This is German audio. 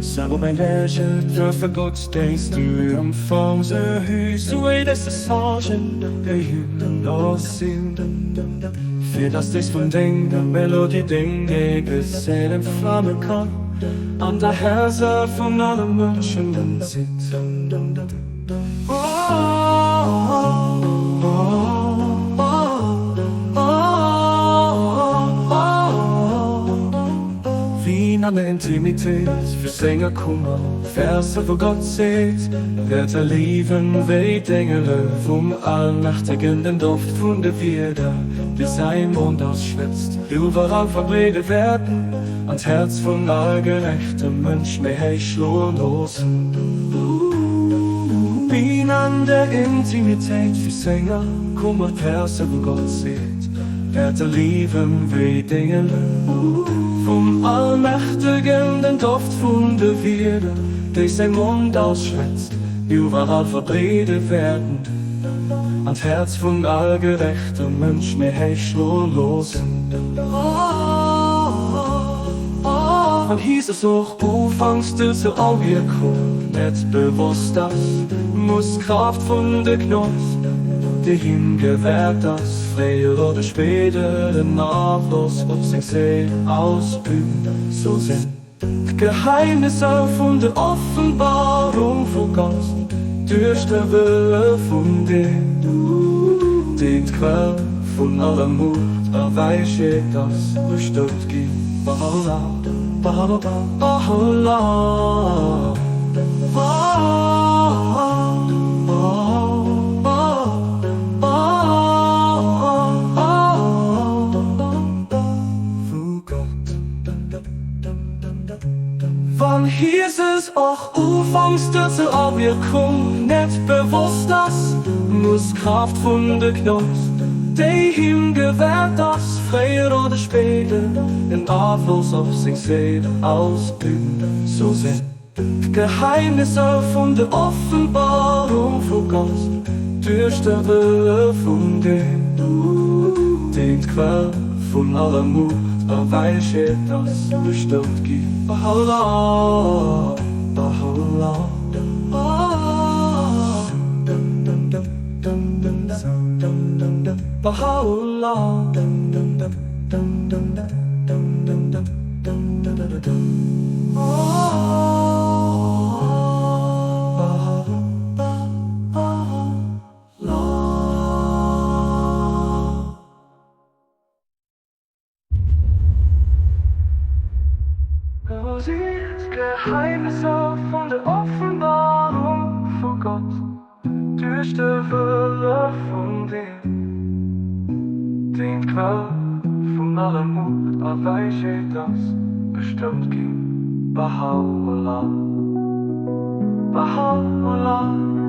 Samen mijn versen durven godsdienst u omvang ze huis, hoe is de sargen, de hulen loszien. Für das ist von Ding, der Melodie Ding, die gesehen in Flamme kann, an der Herze von allen Menschen sind. Wien an der Intimität, für Sänger Kummer, Verse, wo Gott sieht, wird lieben, wie Engel vom Allmächtigen den Duft von der Wierde, die sein Mund ausschwitzt, überall verbreitet werden, ans Herz von allgerechten Mensch, mehr schlurren losen. Wien an der Intimität, für Sänger Kummer, Verse, wo Gott sieht, wird lieben, wie Engel vom Allmächtigen den Duft von der Wierde, die sein Mund ausschwätzt, überall verbreitet werden, ans Herz von allgerechten Mensch, mehr schlurlos. Und hieß es auch, wo fangst du so an wie kommt, nicht bewusst, das muss Kraft von der Genuss, die ihm gewährt, das früher oder später den Nachlass auf sich Seele ausübt. So sind Geheimnisse von der Offenbarung von Gott, durch der Wille von dir, die Quelle von aller Mut, erweiche das bestimmt gibt. Bahala, Bahala, Bahala, wann hieß es auch, Ufangstürze, aber wir kommen nicht bewusst, das muss Kraft von der Genuss, die ihm gewährt, das früher oder später in Abfluss auf sich Seele ausüben. So sind Geheimnisse von der Offenbarung von Gott, durch der Wille von dem, die Quelle von aller Mut, erweiche das bestimmt gibt. Bahala, Bahala, Bahala, Geheimnisse von der Offenbarung von Gott, durch die Wille von dem, den Quell von aller Mut, erweiche das bestimmt gibt. Baha'u'llah, Baha'u'llah.